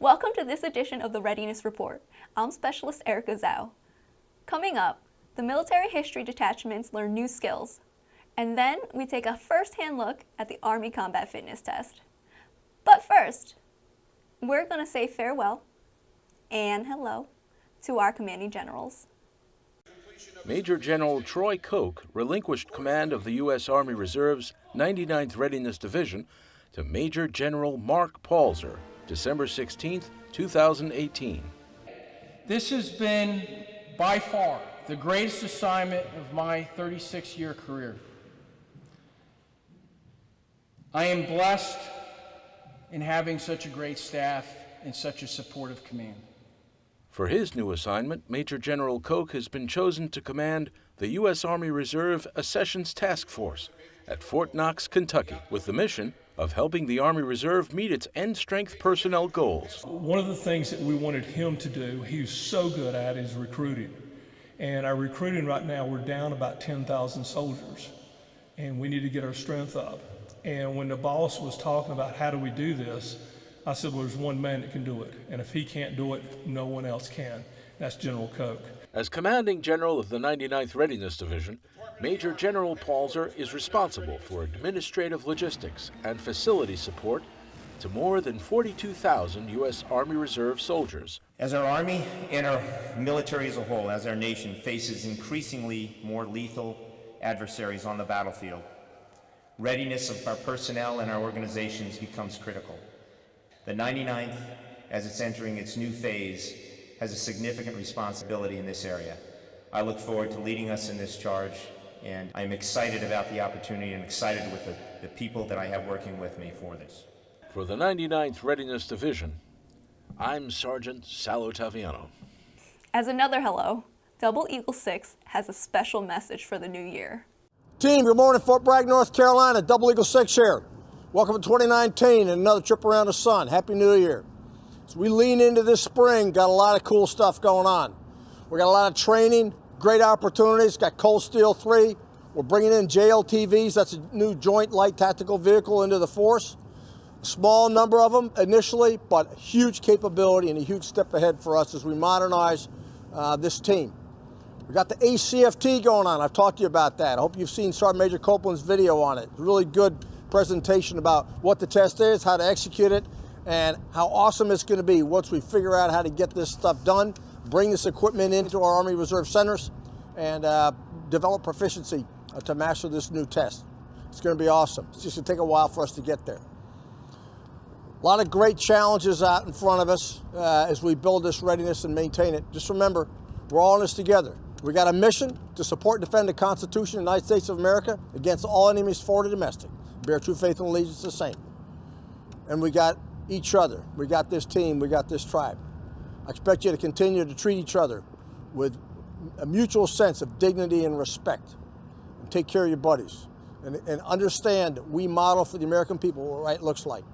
Welcome to this edition of the Readiness Report. I'm Specialist Erica Zhou. Coming up, the military history detachments learn new skills. And then we take a first-hand look at the Army Combat Fitness Test. But first, we're going to say farewell and hello to our commanding generals. Major General Troy Koch relinquished command of the U.S. Army Reserve's 99th Readiness Division to Major General Mark Palzer, December 16, 2018. This has been, by far, the greatest assignment of my 36-year career. I am blessed in having such a great staff and such a supportive command. For his new assignment, Major General Koch has been chosen to command the U.S. Army Reserve Accessions Task Force at Fort Knox, Kentucky, with the mission of helping the Army Reserve meet its end-strength personnel goals. One of the things that we wanted him to do, he was so good at, is recruiting. And our recruiting right now, we're down about 10,000 soldiers, and we need to get our strength up. And when the boss was talking about how do we do this, I said, well, there's one man that can do it. And if he can't do it, no one else can. That's General Koch. As commanding general of the 99th Readiness Division, Major General Palzer is responsible for administrative logistics and facility support to more than 42,000 U.S. Army Reserve soldiers. As our Army and our military as a whole, as our nation faces increasingly more lethal adversaries on the battlefield, readiness of our personnel and our organizations becomes critical. The 99th, as it's entering its new phase, has a significant responsibility in this area. I look forward to leading us in this charge, and I'm excited about the opportunity and excited with the people that I have working with me for this. For the 99th Readiness Division, I'm Sergeant Sal Ottaviano. As another hello, Double Eagle 6 has a special message for the new year. Team, good morning, Fort Bragg, North Carolina. Double Eagle 6 here. Welcome to 2019 and another trip around the sun. Happy New Year. As we lean into this spring, got a lot of cool stuff going on. We got a lot of training, great opportunities. Got Cold Steel 3. We're bringing in JLTVs. That's a new Joint Light Tactical Vehicle into the force. A small number of them initially, but huge capability and a huge step ahead for us as we modernize this team. We got the ACFT going on. I've talked to you about that. I hope you've seen Sergeant Major Copeland's video on it. Really good presentation about what the test is, how to execute it, and how awesome it's going to be once we figure out how to get this stuff done, bring this equipment into our Army Reserve centers, and develop proficiency to master this new test. It's going to be awesome. It's just going to take a while for us to get there. A lot of great challenges out in front of us as we build this readiness and maintain it. Just remember, we're all in this together. We got a mission to support and defend the Constitution of the United States of America against all enemies, foreign and domestic. Bear true faith and allegiance the same. And we got each other. We got this team. We got this tribe. I expect you to continue to treat each other with a mutual sense of dignity and respect. And take care of your buddies. And understand that we model for the American people what right looks like.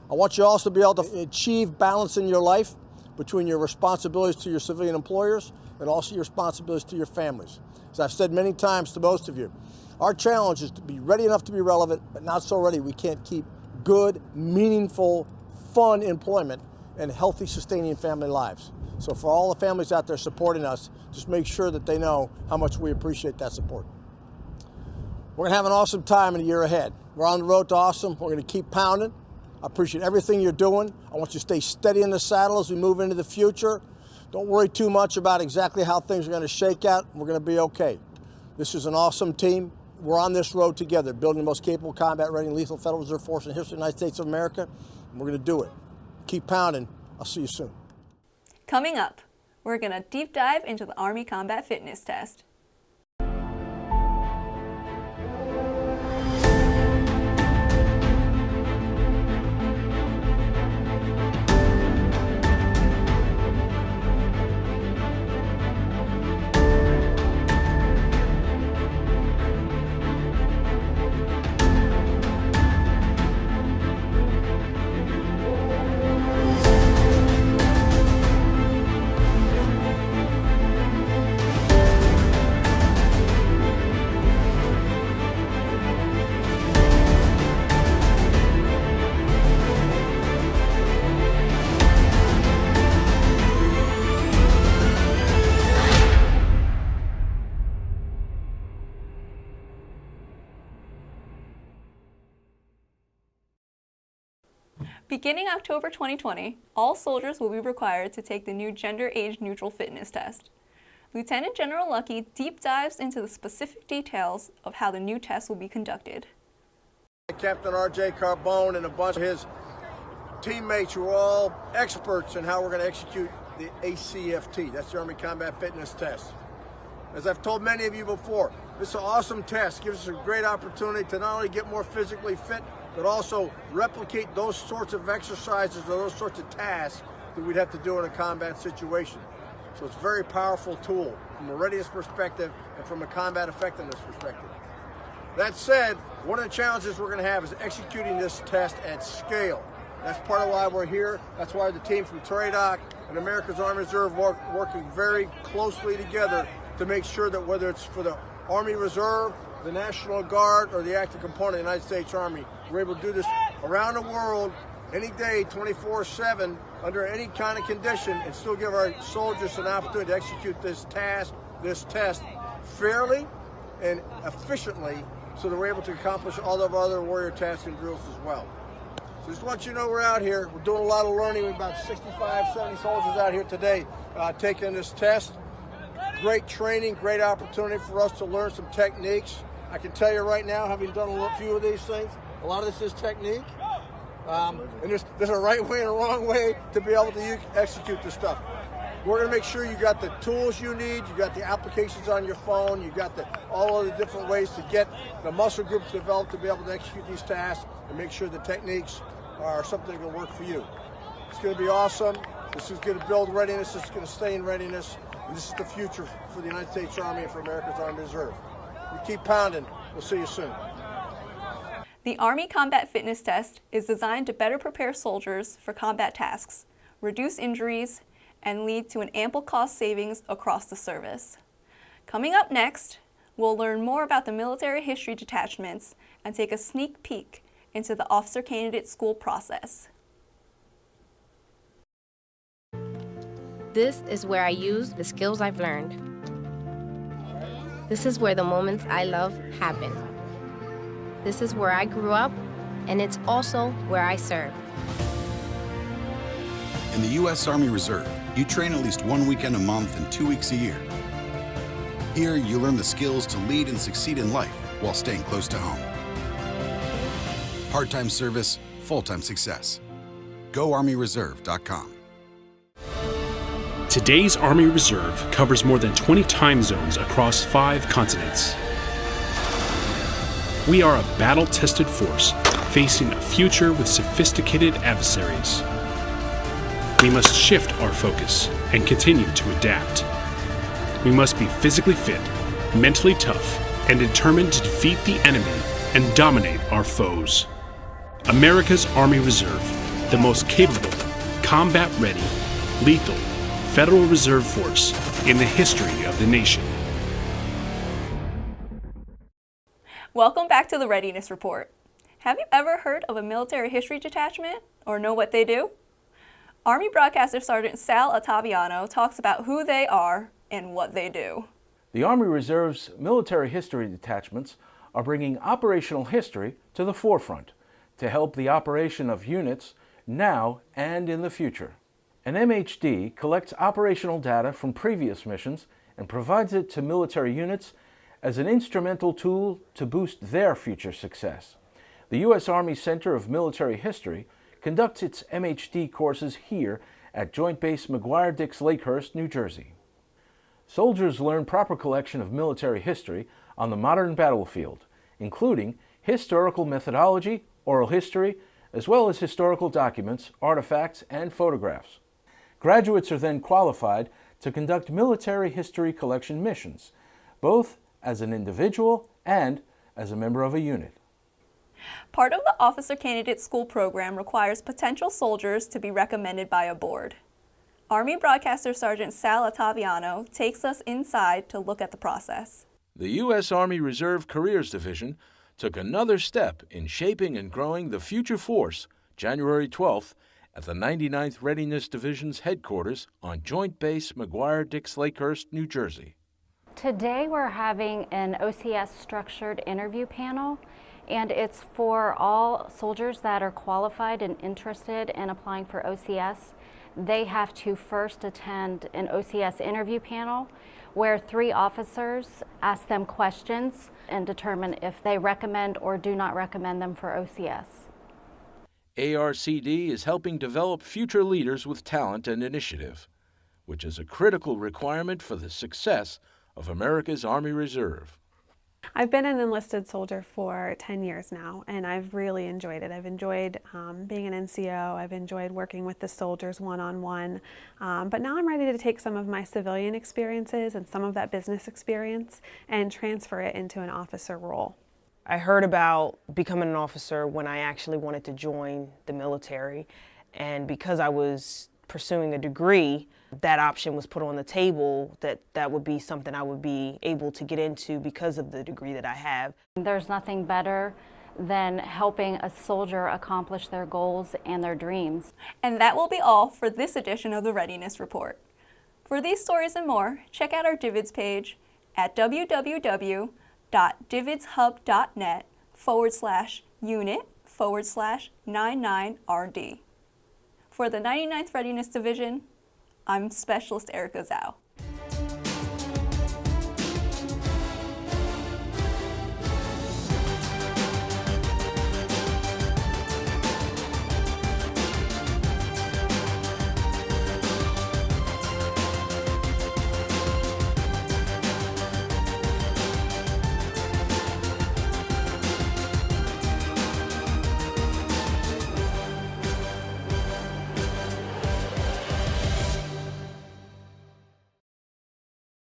I want you also to be able to achieve balance in your life between your responsibilities to your civilian employers and also your responsibilities to your families. As I've said many times to most of you, our challenge is to be ready enough to be relevant, but not so ready we can't keep good, meaningful, fun employment and healthy, sustaining family lives. So for all the families out there supporting us, just make sure that they know how much we appreciate that support. We're going to have an awesome time in the year ahead. We're on the road to awesome. We're going to keep pounding. I appreciate everything you're doing. I want you to stay steady in the saddle as we move into the future. Don't worry too much about exactly how things are going to shake out. We're going to be okay. This is an awesome team. We're on this road together, building the most capable, combat-ready, and lethal Federal Reserve Force in the history of the United States of America. And we're going to do it. Keep pounding. I'll see you soon. Coming up, we're going to deep dive into the Army Combat Fitness Test. Beginning October 2020, all soldiers will be required to take the new gender age-neutral fitness test. Lieutenant General Luckey deep dives into the specific details of how the new test will be conducted. Captain R.J. Carbone and a bunch of his teammates who are all experts in how we're going to execute the ACFT. That's the Army Combat Fitness Test. As I've told many of you before, this is an awesome test. Gives us a great opportunity to not only get more physically fit, but also replicate those sorts of exercises or those sorts of tasks that we'd have to do in a combat situation. So it's a very powerful tool from a readiness perspective and from a combat effectiveness perspective. That said, one of the challenges we're going to have is executing this test at scale. That's part of why we're here. That's why the team from TRADOC and America's Army Reserve working very closely together to make sure that whether it's for the Army Reserve, the National Guard, or the active component of the United States Army, we're able to do this around the world, any day, 24/7, under any kind of condition, and still give our soldiers an opportunity to execute this task, this test, fairly and efficiently, so that we're able to accomplish all of our other warrior tasks and drills as well. So just want you to know we're out here. We're doing a lot of learning. We've about 65, 70 soldiers out here today taking this test. Great training, great opportunity for us to learn some techniques. I can tell you right now, having done a few of these things, a lot of this is technique. And there's a right way and a wrong way to be able to execute this stuff. We're going to make sure you got the tools you need, you got the applications on your phone, you got all of the different ways to get the muscle groups developed to be able to execute these tasks and make sure the techniques are something that will work for you. It's going to be awesome. This is going to build readiness. It's going to stay in readiness. And this is the future for the United States Army and for America's Army Reserve. We keep pounding. We'll see you soon. The Army Combat Fitness Test is designed to better prepare soldiers for combat tasks, reduce injuries, and lead to an ample cost savings across the service. Coming up next, we'll learn more about the military history detachments and take a sneak peek into the officer candidate school process. This is where I use the skills I've learned. This is where the moments I love happen. This is where I grew up, and it's also where I serve. In the U.S. Army Reserve, you train at least 1 weekend a month and 2 weeks a year. Here, you learn the skills to lead and succeed in life while staying close to home. Part-time service, full-time success. GoArmyReserve.com. Today's Army Reserve covers more than 20 time zones across 5 continents. We are a battle-tested force facing a future with sophisticated adversaries. We must shift our focus and continue to adapt. We must be physically fit, mentally tough, and determined to defeat the enemy and dominate our foes. America's Army Reserve, the most capable, combat-ready, lethal, Federal Reserve Force in the history of the nation. Welcome back to the Readiness Report. Have you ever heard of a military history detachment or know what they do? Army Broadcaster Sergeant Sal Ottaviano talks about who they are and what they do. The Army Reserve's military history detachments are bringing operational history to the forefront to help the operation of units now and in the future. An MHD collects operational data from previous missions and provides it to military units as an instrumental tool to boost their future success. The U.S. Army Center of Military History conducts its MHD courses here at Joint Base McGuire-Dix Lakehurst, New Jersey. Soldiers learn proper collection of military history on the modern battlefield, including historical methodology, oral history, as well as historical documents, artifacts, and photographs. Graduates are then qualified to conduct military history collection missions, both as an individual and as a member of a unit. Part of the Officer Candidate School program requires potential soldiers to be recommended by a board. Army Broadcaster Sergeant Sal Ottaviano takes us inside to look at the process. The U.S. Army Reserve Careers Division took another step in shaping and growing the future force January 12th at the 99th Readiness Division's headquarters on Joint Base McGuire-Dix Lakehurst, New Jersey. Today we're having an OCS structured interview panel, And it's for all soldiers that are qualified and interested in applying for OCS. They have to first attend an OCS interview panel where 3 officers ask them questions and determine if they recommend or do not recommend them for OCS. ARCD is helping develop future leaders with talent and initiative, which is a critical requirement for the success of America's Army Reserve. I've been an enlisted soldier for 10 years now, and I've really enjoyed it. I've enjoyed being an NCO. I've enjoyed working with the soldiers one-on-one. But now I'm ready to take some of my civilian experiences and some of that business experience and transfer it into an officer role. I heard about becoming an officer when I actually wanted to join the military, and because I was pursuing a degree, that option was put on the table that would be something I would be able to get into because of the degree that I have. There's nothing better than helping a soldier accomplish their goals and their dreams. And that will be all for this edition of the Readiness Report. For these stories and more, check out our Divids page at www.dividshub.net/unit/99RD. For the 99th Readiness Division, I'm Specialist Erica Zhou.